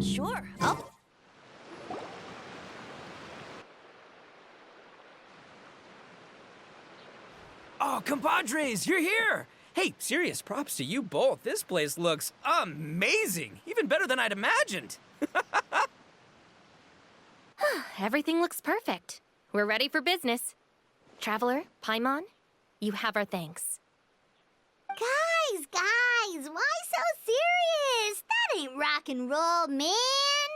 Sure. Oh. Oh, compadres, you're here! Hey, serious props to you both. This place looks amazing. Even better than I'd imagined. Everything looks perfect. We're ready for business. Traveler, Paimon, you have our thanks. Guys, why so serious? That ain't rock and roll, man.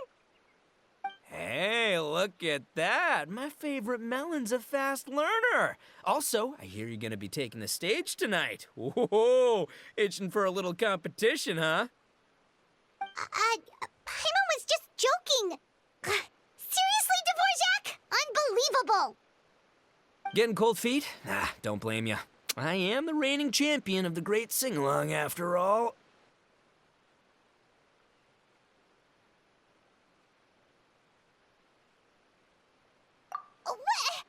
Hey, look at that. My favorite melon's a fast learner. Also, I hear you're gonna be taking the stage tonight. Whoa, itching for a little competition, huh? Paimon was just joking. Seriously, Dvorak? Unbelievable. Getting cold feet? Ah, don't blame ya. I am the reigning champion of the great sing-along, after all. What?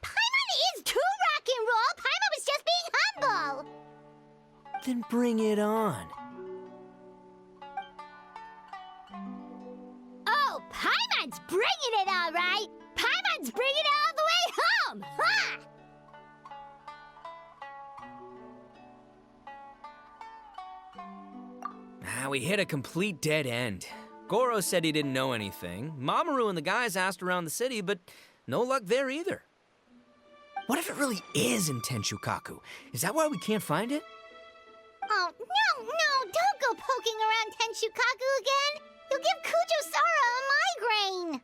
Paimon is too rock and roll. Paimon was just being humble. Then bring it on. Oh, Paimon's bringing it all right. Paimon's bringing it all the way home. Ha! We hit a complete dead end. Goro said he didn't know anything. Mamoru and the guys asked around the city, but no luck there either. What if it really is in Tenshukaku? Is that why we can't find it? Oh, no, don't go poking around Tenshukaku again. You'll give Kujo-Sara a migraine.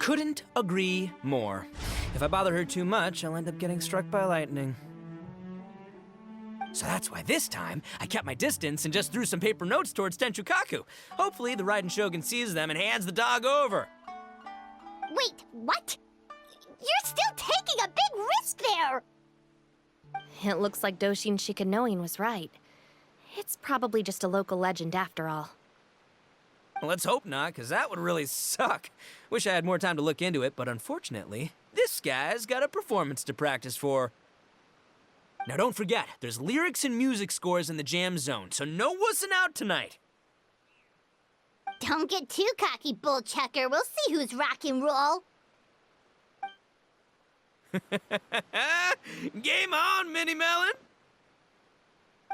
Couldn't agree more. If I bother her too much, I'll end up getting struck by lightning. So that's why this time, I kept my distance and just threw some paper notes towards Tenshukaku. Hopefully, the Raiden Shogun sees them and hands the dog over. Wait, what? You're still taking a big risk there! It looks like Doshin Shikanoin was right. It's probably just a local legend after all. Let's hope not, because that would really suck. Wish I had more time to look into it, but unfortunately, this guy's got a performance to practice for. Now don't forget, there's lyrics and music scores in the jam zone, so no wussing out tonight. Don't get too cocky, bullchucker. We'll see who's rock and roll. Game on, Mini Melon!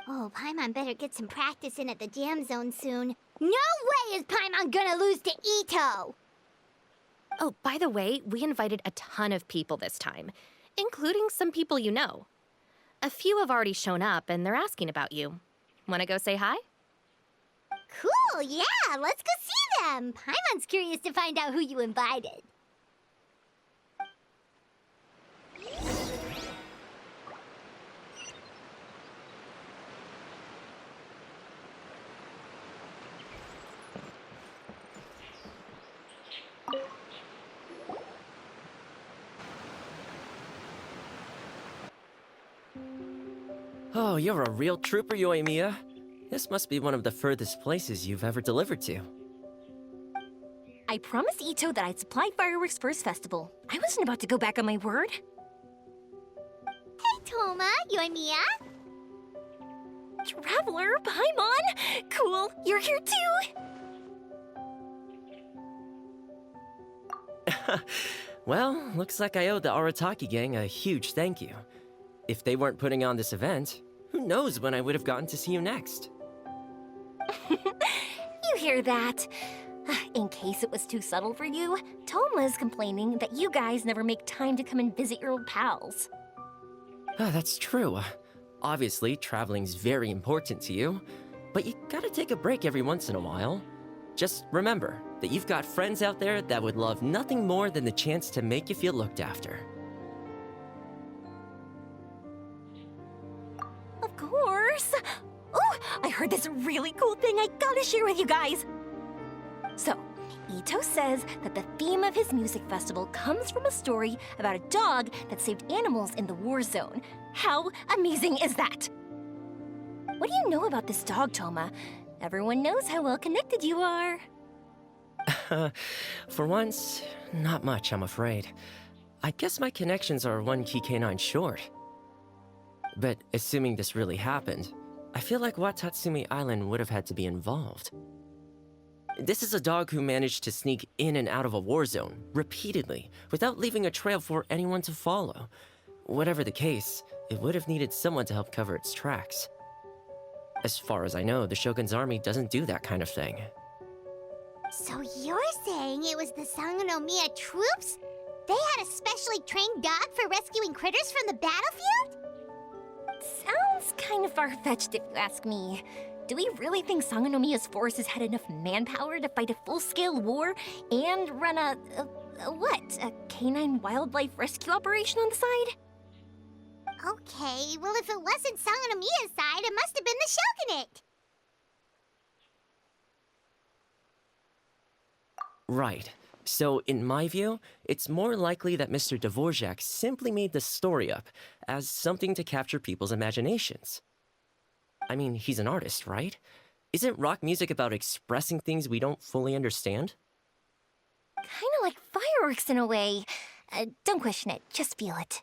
Oh, Paimon better get some practice in at the jam zone soon. No way is Paimon gonna lose to Ito! Oh, by the way, we invited a ton of people this time, including some people you know. A few have already shown up, and they're asking about you. Wanna go say hi? Cool, yeah, let's go see them. Paimon's curious to find out who you invited. Oh, you're a real trooper, Yoimiya. This must be one of the furthest places you've ever delivered to. I promised Ito that I'd supply fireworks for his festival. I wasn't about to go back on my word. Hey, Toma, Yoimiya. Traveler, Paimon! Cool, you're here too! Well, looks like I owe the Arataki gang a huge thank you. If they weren't putting on this event, who knows when I would have gotten to see you next. You hear that? In case it was too subtle for you, Toma's complaining that you guys never make time to come and visit your old pals. That's true. Obviously, traveling's very important to you, but you gotta take a break every once in a while. Just remember that you've got friends out there that would love nothing more than the chance to make you feel looked after. Of course! Oh, I heard this really cool thing I gotta share with you guys! So, Ito says that the theme of his music festival comes from a story about a dog that saved animals in the war zone. How amazing is that? What do you know about this dog, Toma? Everyone knows how well connected you are. For once, not much, I'm afraid. I guess my connections are one key canine short. But assuming this really happened, I feel like Watatsumi Island would have had to be involved. This is a dog who managed to sneak in and out of a war zone, repeatedly, without leaving a trail for anyone to follow. Whatever the case, it would have needed someone to help cover its tracks. As far as I know, the Shogun's army doesn't do that kind of thing. So you're saying it was the Sangonomiya troops? They had a specially trained dog for rescuing critters from the battlefield? Sounds kind of far-fetched if you ask me. Do we really think Sangonomiya's forces had enough manpower to fight a full-scale war and run a canine wildlife rescue operation on the side? Okay, well if it wasn't Sangonomiya's side, it must have been the Shogunate. Right. So, in my view, it's more likely that Mr. Dvorak simply made the story up as something to capture people's imaginations. I mean, he's an artist, right? Isn't rock music about expressing things we don't fully understand? Kinda like fireworks in a way. Don't question it, just feel it.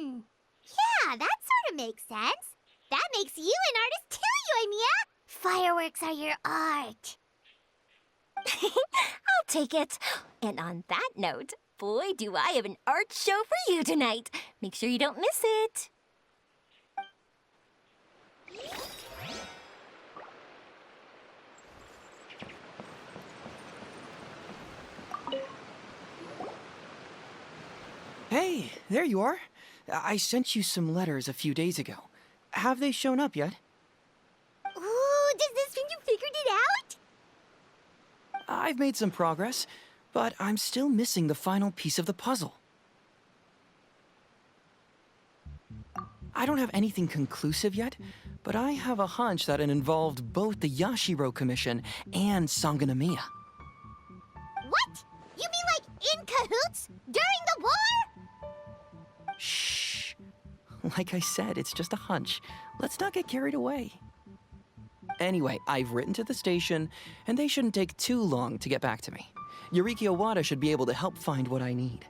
Yeah, that sort of makes sense. That makes you an artist too, Yoimiya. Fireworks are your art. I'll take it. And on that note, boy, do I have an art show for you tonight. Make sure you don't miss it. Hey, there you are. I sent you some letters a few days ago. Have they shown up yet? Ooh, does this mean you figured it out? I've made some progress, but I'm still missing the final piece of the puzzle. I don't have anything conclusive yet, but I have a hunch that it involved both the Yashiro Commission and Sangonomiya. What? You mean like in cahoots? During the war? Shh. Like I said, it's just a hunch. Let's not get carried away. Anyway, I've written to the station, and they shouldn't take too long to get back to me. Yuriki Owada should be able to help find what I need.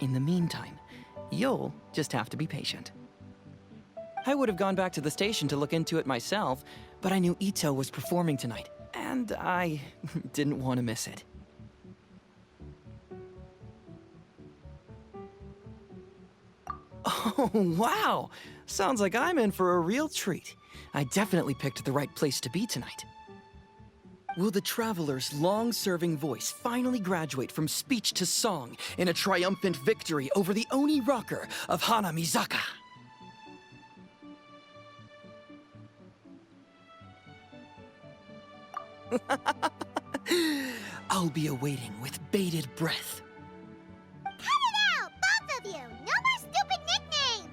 In the meantime, you'll just have to be patient. I would have gone back to the station to look into it myself, but I knew Ito was performing tonight, and I didn't want to miss it. Oh, wow! Sounds like I'm in for a real treat. I definitely picked the right place to be tonight. Will the Traveler's long-serving voice finally graduate from speech to song in a triumphant victory over the Oni rocker of Hanamizaka? I'll be awaiting with bated breath. Cut it out, both of you! No more stupid nicknames!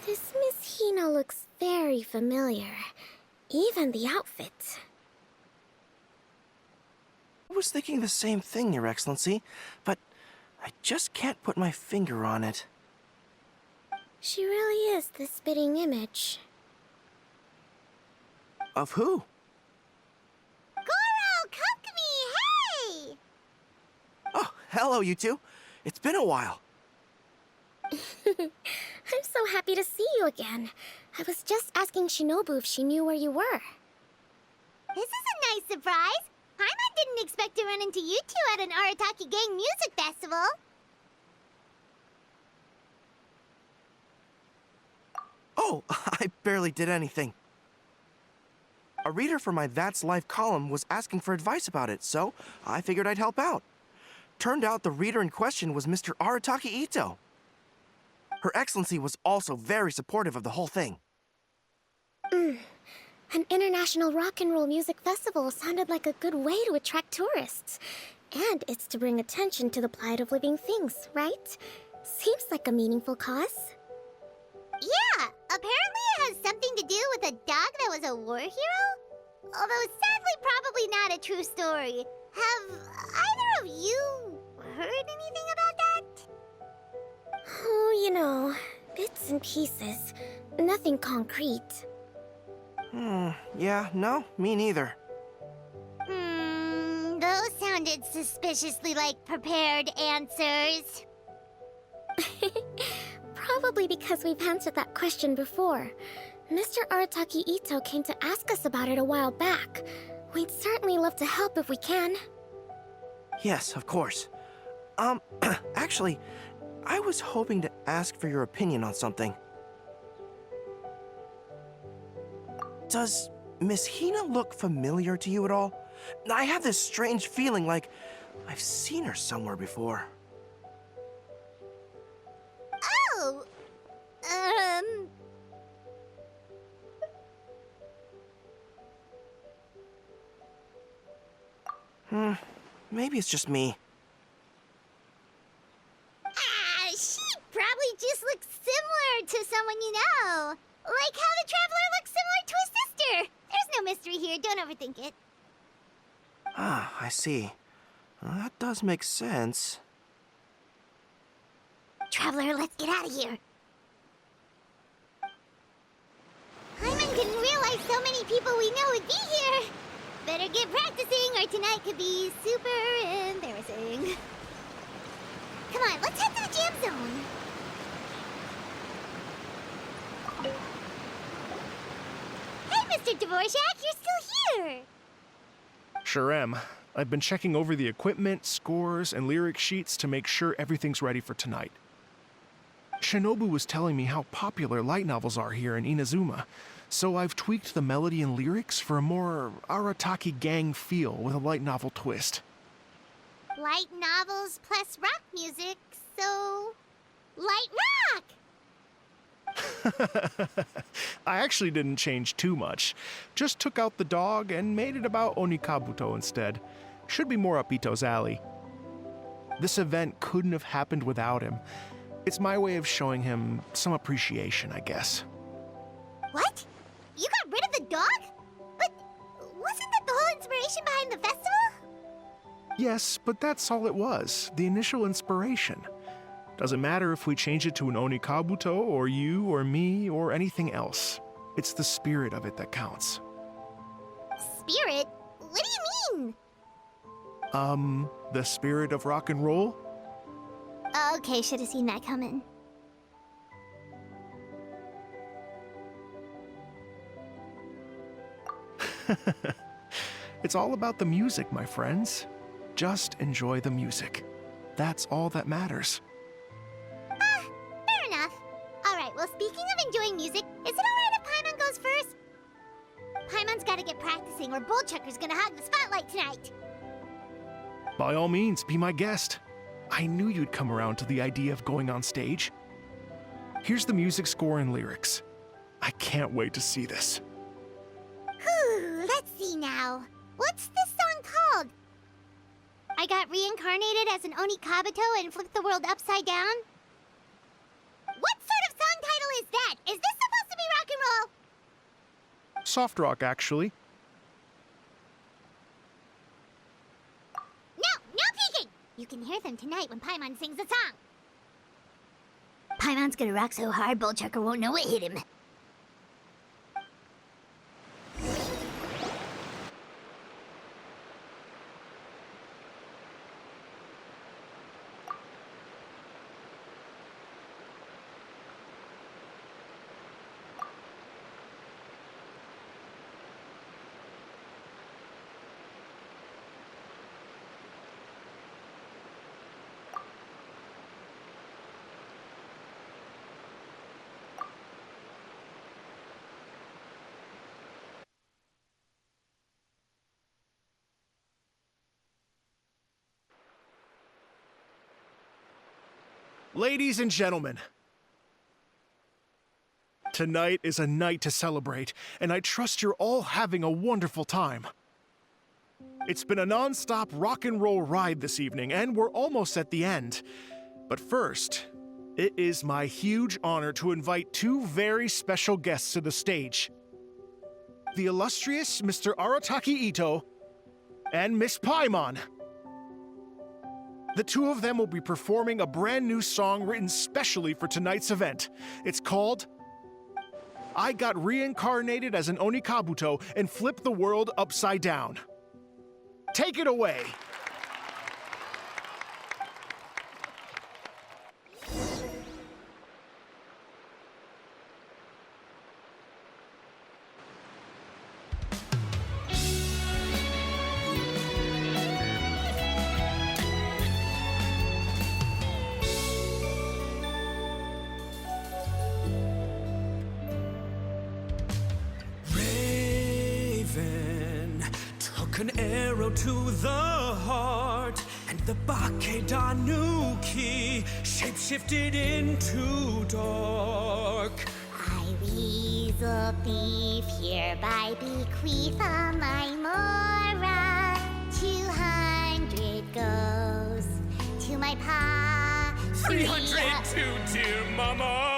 This Miss Hina looks very familiar. Even the outfit. I was thinking the same thing, Your Excellency, but I just can't put my finger on it. She really is the spitting image. Of who? Goro, Kokumi, hey! Oh, hello, you two. It's been a while. I'm so happy to see you again. I was just asking Shinobu if she knew where you were. This is a nice surprise. Paimon didn't expect to run into you two at an Arataki gang music festival. Oh, I barely did anything. A reader for my That's Life column was asking for advice about it, so I figured I'd help out. Turned out the reader in question was Mr. Arataki Ito. Her Excellency was also very supportive of the whole thing. An international rock and roll music festival sounded like a good way to attract tourists. And it's to bring attention to the plight of living things, right? Seems like a meaningful cause. Yeah, apparently it has something to do with a dog that was a war hero? Although sadly probably not a true story. Have either of you heard anything about that? Oh, you know, bits and pieces. Nothing concrete. Yeah, no, me neither. Those sounded suspiciously like prepared answers. Probably because we've answered that question before. Mr. Arataki Ito came to ask us about it a while back. We'd certainly love to help if we can. Yes, of course. Actually, I was hoping to ask for your opinion on something. Does Miss Hina look familiar to you at all? I have this strange feeling like I've seen her somewhere before. Oh! Maybe it's just me. She probably just looks similar to someone you know. Like how the Traveler looks similar to his sister. There's no mystery here, don't overthink it. Ah, I see. That does make sense. Traveler, let's get out of here. Paimon didn't realize so many people we know would be here. Better get practicing or tonight could be super embarrassing. Come on, let's head to the jam zone. Hey, Mr. Dvorak, you're still here. Sure am. I've been checking over the equipment, scores, and lyric sheets to make sure everything's ready for tonight. Shinobu was telling me how popular light novels are here in Inazuma, so I've tweaked the melody and lyrics for a more Arataki gang feel with a light novel twist. Light novels plus rock music, so... light rock! I actually didn't change too much. Just took out the dog and made it about Onikabuto instead. Should be more up Ito's alley. This event couldn't have happened without him. It's my way of showing him some appreciation, I guess. What? You got rid of the dog? But wasn't that the whole inspiration behind the festival? Yes, but that's all it was, the initial inspiration. Doesn't matter if we change it to an Onikabuto, or you, or me, or anything else. It's the spirit of it that counts. Spirit? What do you mean? The spirit of rock and roll? Okay, should have seen that coming. It's all about the music, my friends. Just enjoy the music. That's all that matters. Fair enough. Alright, well, speaking of enjoying music, is it alright if Paimon goes first? Paimon's gotta get practicing or Bullchucker's gonna hog the spotlight tonight. By all means, be my guest. I knew you'd come around to the idea of going on stage. Here's the music score and lyrics. I can't wait to see this. Whew, let's see now. What's this song called? I got reincarnated as an Onikabuto and flipped the world upside down? What sort of song title is that? Is this supposed to be rock and roll? Soft rock, actually. No peeking! You can hear them tonight when Paimon sings the song. Paimon's gonna rock so hard, Bullchucker won't know it hit him. Ladies and gentlemen, tonight is a night to celebrate, and I trust you're all having a wonderful time. It's been a non-stop rock and roll ride this evening, and we're almost at the end. But first, it is my huge honor to invite two very special guests to the stage. The illustrious Mr. Arataki Ito and Miss Paimon. The two of them will be performing a brand new song written specially for tonight's event. It's called I Got Reincarnated as an Onikabuto and Flipped the World Upside Down. Take it away. An arrow to the heart, and the Bakedanuki shapeshifted into dark. I, weasel thief, hereby bequeath all my mora. 200 goes to my pa. 300 to dear mama.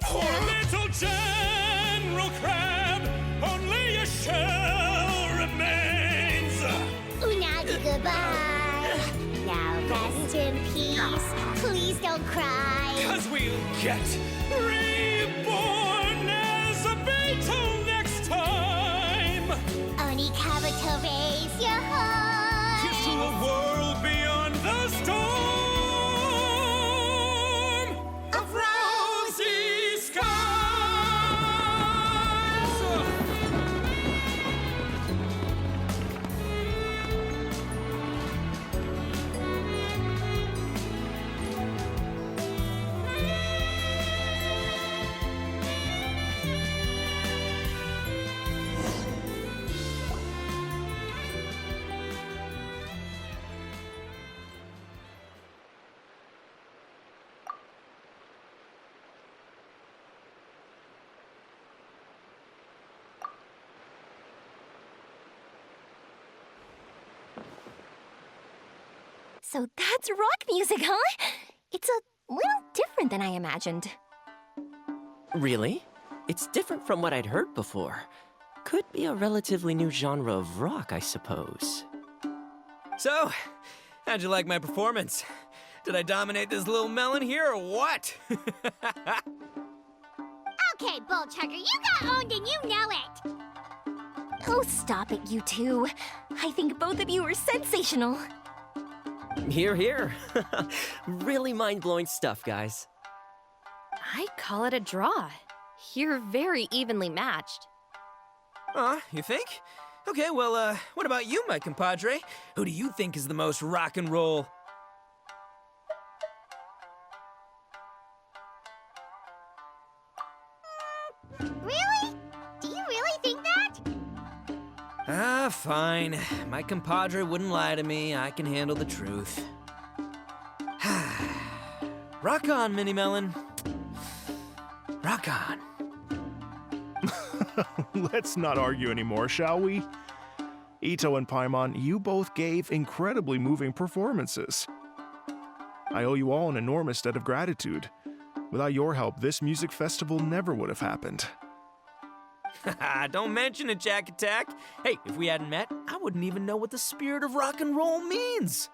Poor little General Crab, only a shell remains. Unagi, goodbye. Now rest in peace. Please don't cry. 'Cause we'll get reborn as a beetle next time. Onikabuto, raise your heart. Here's to a world beyond the storm of rosy skies. So that's rock music, huh? It's a little different than I imagined. Really? It's different from what I'd heard before. Could be a relatively new genre of rock, I suppose. So, how'd you like my performance? Did I dominate this little melon here or what? Okay, Bull Chugger, you got owned and you know it. Oh, stop it, you two. I think both of you are sensational. Hear, hear. Really mind-blowing stuff, guys. I call it a draw. You're very evenly matched. You think? Okay, well, what about you, my compadre? Who do you think is the most rock and roll? Really? Do you really think that? Fine. My compadre wouldn't lie to me. I can handle the truth. Rock on, Mini Melon. Rock on. Let's not argue anymore, shall we? Ito and Paimon, you both gave incredibly moving performances. I owe you all an enormous debt of gratitude. Without your help, this music festival never would have happened. Don't mention it, Jack Attack. Hey, if we hadn't met, I wouldn't even know what the spirit of rock and roll means.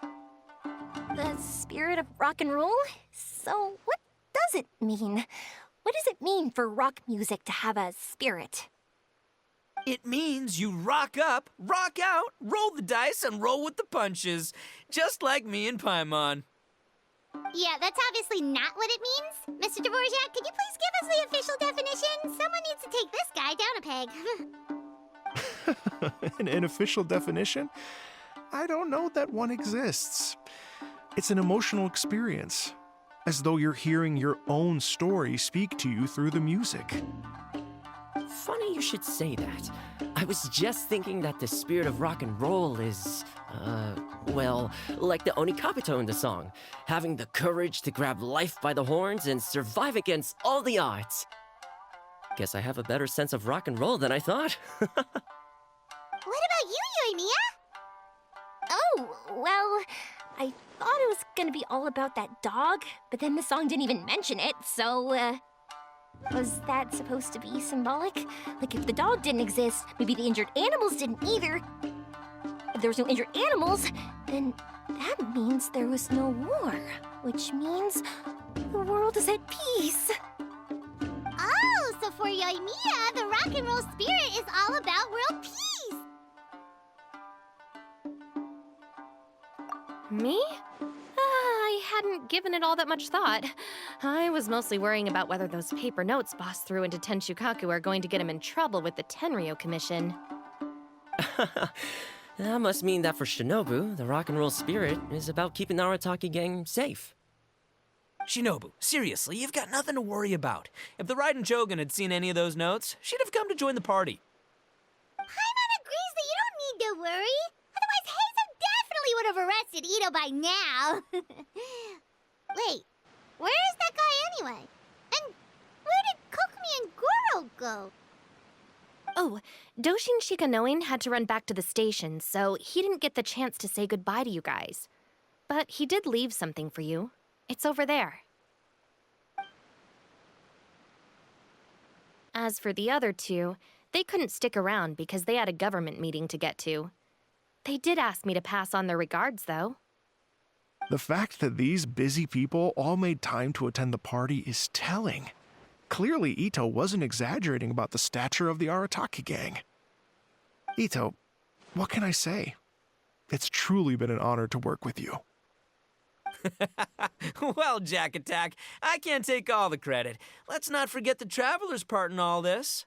The spirit of rock and roll? So what does it mean? What does it mean for rock music to have a spirit? It means you rock up, rock out, roll the dice, and roll with the punches. Just like me and Paimon. Yeah, that's obviously not what it means. Mr. Dvorak, could you please give us the official definition? Someone needs to take this guy down a peg. An official definition? I don't know that one exists. It's an emotional experience, as though you're hearing your own story speak to you through the music. Funny you should say that. I was just thinking that the spirit of rock and roll is, well, like the Onikabuto in the song, having the courage to grab life by the horns and survive against all the odds. Guess I have a better sense of rock and roll than I thought. What about you, Yoimiya? Oh, well, I thought it was gonna be all about that dog, but then the song didn't even mention it, so, was that supposed to be symbolic? Like, if the dog didn't exist, maybe the injured animals didn't either. If there was no injured animals, then that means there was no war, which means the world is at peace. Oh, so for Yoimiya, the rock and roll spirit is all about world peace. Me? I hadn't given it all that much thought. I was mostly worrying about whether those paper notes Boss threw into Tenshukaku are going to get him in trouble with the Tenryo Commission. That must mean that for Shinobu, the rock and roll spirit is about keeping the Arataki gang safe. Shinobu, seriously, you've got nothing to worry about. If the Raiden Jogan had seen any of those notes, she'd have come to join the party. Paimon agrees that you don't need to worry. Otherwise, Heizo definitely would have arrested Ito by now. Wait, where is that guy anyway? And where did Kokumi and Goro go? Oh, Doshin Shikanoin had to run back to the station, so he didn't get the chance to say goodbye to you guys. But he did leave something for you. It's over there. As for the other two, they couldn't stick around because they had a government meeting to get to. They did ask me to pass on their regards, though. The fact that these busy people all made time to attend the party is telling. Clearly, Ito wasn't exaggerating about the stature of the Arataki gang. Ito, what can I say? It's truly been an honor to work with you. Well, Jack Attack, I can't take all the credit. Let's not forget the Traveler's part in all this.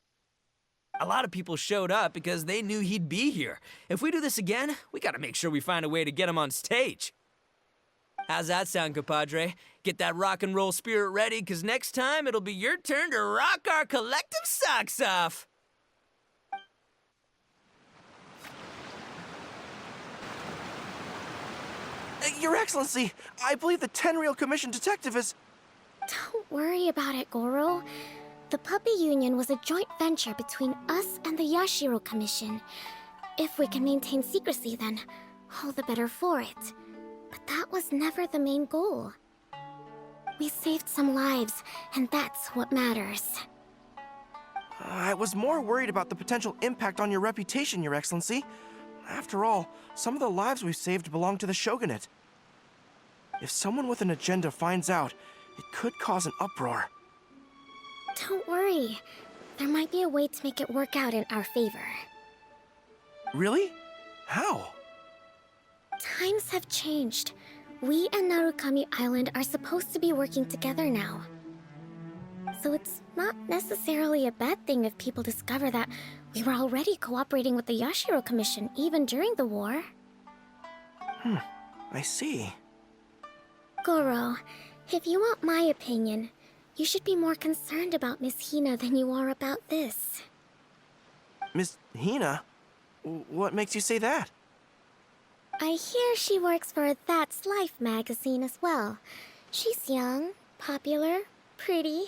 A lot of people showed up because they knew he'd be here. If we do this again, we gotta make sure we find a way to get him on stage. How's that sound, compadre? Get that rock and roll spirit ready, because next time it'll be your turn to rock our collective socks off. Your Excellency, I believe the Tenryo Commission detective is... Don't worry about it, Goro. The Puppy Union was a joint venture between us and the Yashiro Commission. If we can maintain secrecy, then all the better for it. But that was never the main goal. We saved some lives, and that's what matters. I was more worried about the potential impact on your reputation, Your Excellency. After all, some of the lives we've saved belong to the Shogunate. If someone with an agenda finds out, it could cause an uproar. Don't worry. There might be a way to make it work out in our favor. Really? How? Times have changed. We and Narukami Island are supposed to be working together now. So it's not necessarily a bad thing if people discover that we were already cooperating with the Yashiro Commission even during the war. I see. Goro, if you want my opinion, you should be more concerned about Miss Hina than you are about this. Miss Hina? What makes you say that? I hear she works for That's Life magazine as well. She's young, popular, pretty,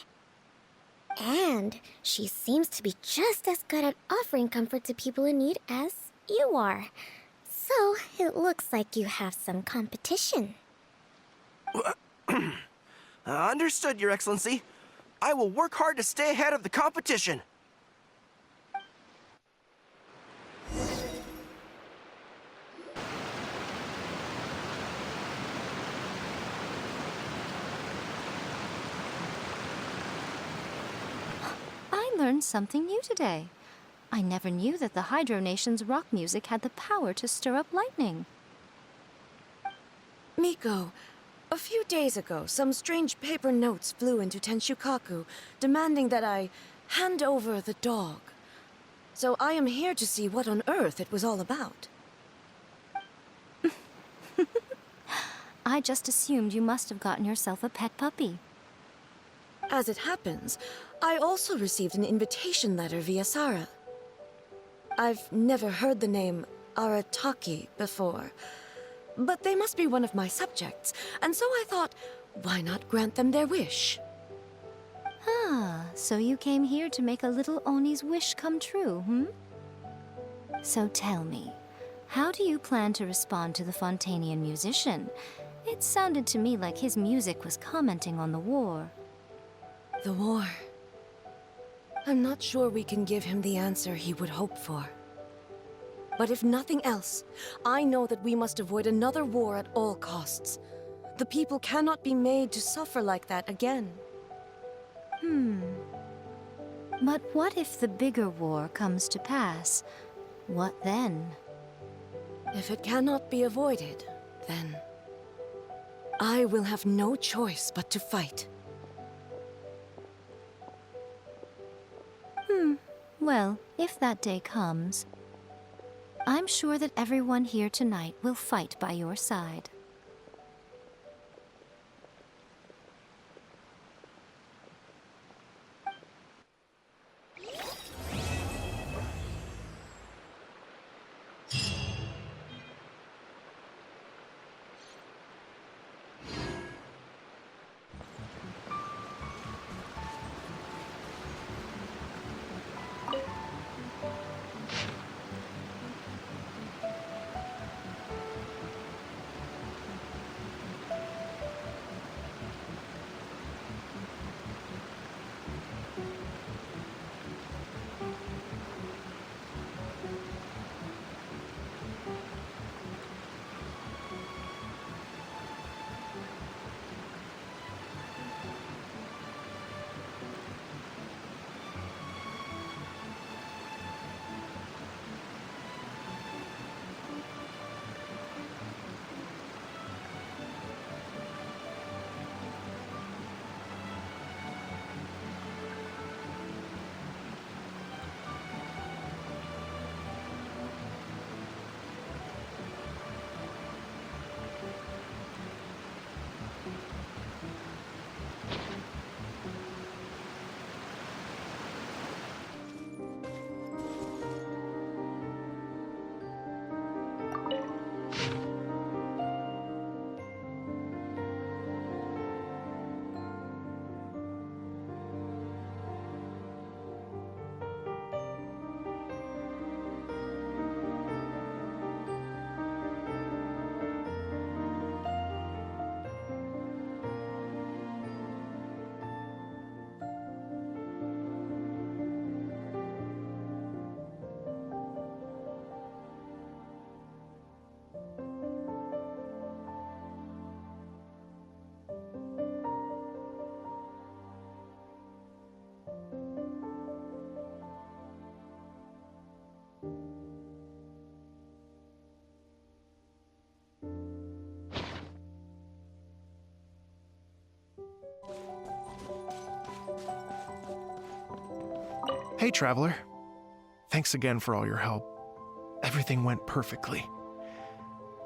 and she seems to be just as good at offering comfort to people in need as you are. So it looks like you have some competition. Understood, Your Excellency. I will work hard to stay ahead of the competition. I learned something new today. I never knew that the Hydro Nation's rock music had the power to stir up lightning. Miko, a few days ago, some strange paper notes flew into Tenshukaku, demanding that I hand over the dog. So I am here to see what on earth it was all about. I just assumed you must have gotten yourself a pet puppy. As it happens, I also received an invitation letter via Sara. I've never heard the name Arataki before, but they must be one of my subjects, and so I thought, why not grant them their wish? Ah, so you came here to make a little Oni's wish come true, hmm? So tell me, how do you plan to respond to the Fontanian musician? It sounded to me like his music was commenting on the war. The war. I'm not sure we can give him the answer he would hope for. But if nothing else, I know that we must avoid another war at all costs. The people cannot be made to suffer like that again. But what if the bigger war comes to pass? What then? If it cannot be avoided, then I will have no choice but to fight. Well, if that day comes, I'm sure that everyone here tonight will fight by your side. Hey, Traveler. Thanks again for all your help. Everything went perfectly.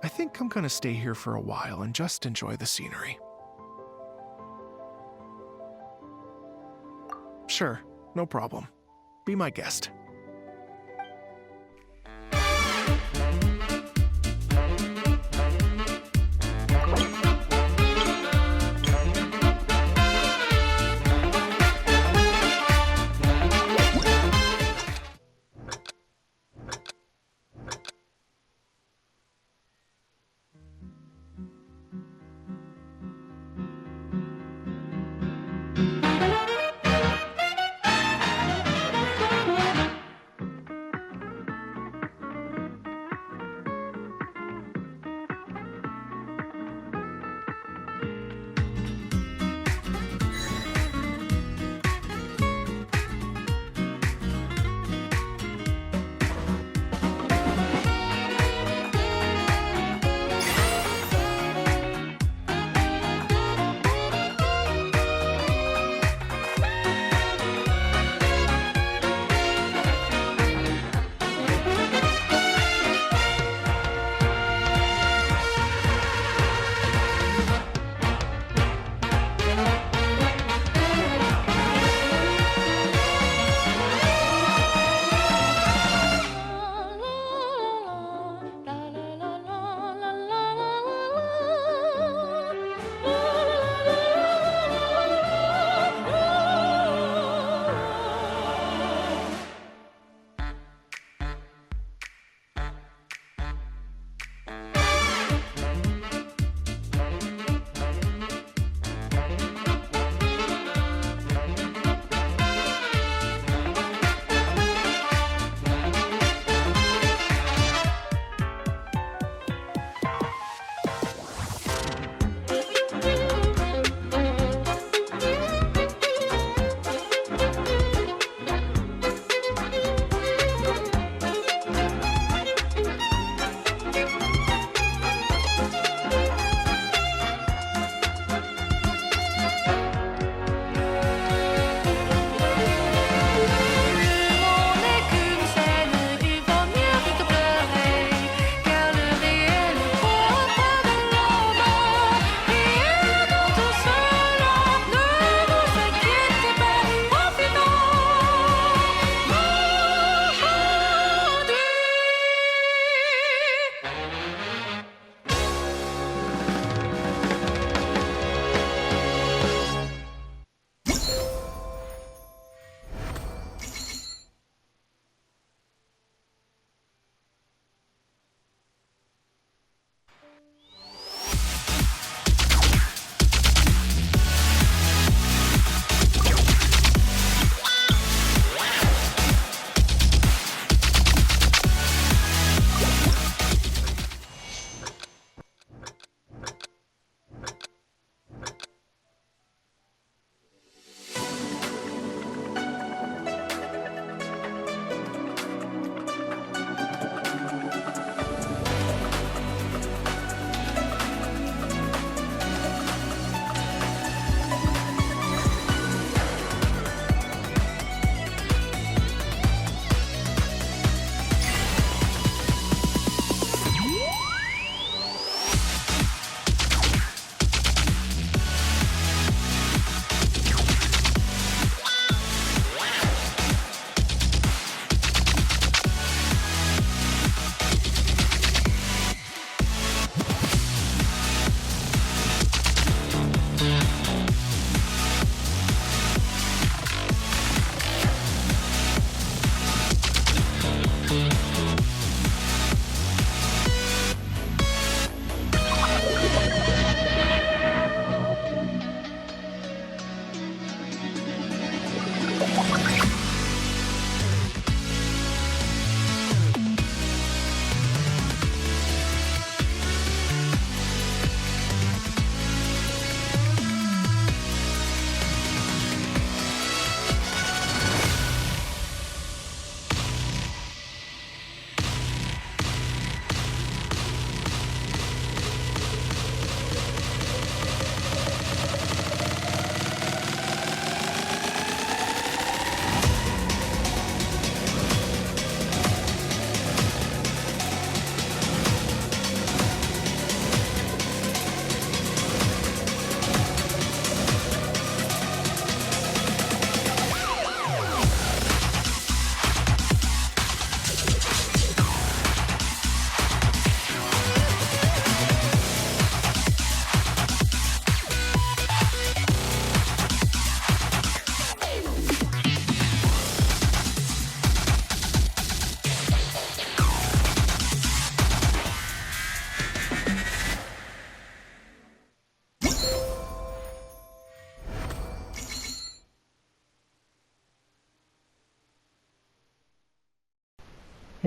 I think I'm gonna stay here for a while and just enjoy the scenery. Sure, no problem. Be my guest.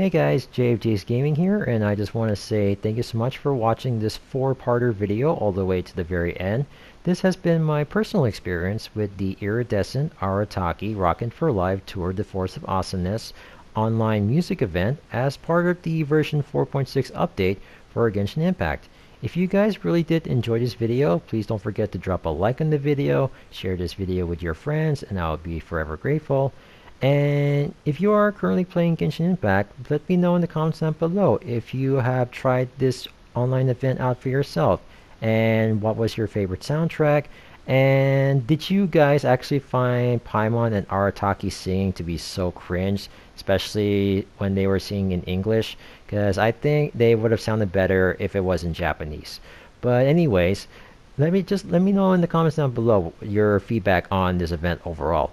Hey guys, JFJ's Gaming here, and I just want to say thank you so much for watching this 4-parter video all the way to the very end. This has been my personal experience with the Iridescent Arataki Rockin' for Live Tour de Force of Awesomeness online music event as part of the version 4.6 update for Genshin Impact. If you guys really did enjoy this video, please don't forget to drop a like on the video, share this video with your friends, and I'll be forever grateful. And if you are currently playing Genshin Impact, let me know in the comments down below if you have tried this online event out for yourself, and what was your favorite soundtrack, and did you guys actually find Paimon and Arataki singing to be so cringe, especially when they were singing in English? Because I think they would have sounded better if it was in Japanese. But anyways, let me know in the comments down below your feedback on this event overall.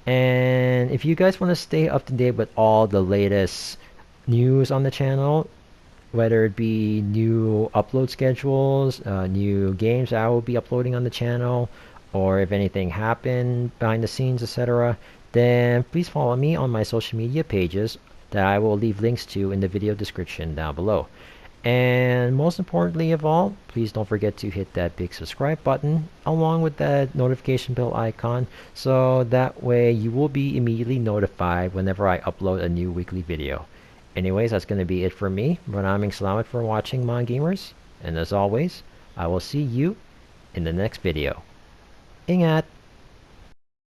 And if you guys want to stay up to date with all the latest news on the channel, whether it be new upload schedules, new games I will be uploading on the channel, or if anything happened behind the scenes, etc., then please follow me on my social media pages that I will leave links to in the video description down below. And most importantly of all, please don't forget to hit that big subscribe button along with that notification bell icon, so that way you will be immediately notified whenever I upload a new weekly video. Anyways, that's going to be it for me. Maraming salamat for watching, mga gamers. And as always, I will see you in the next video. Ingat!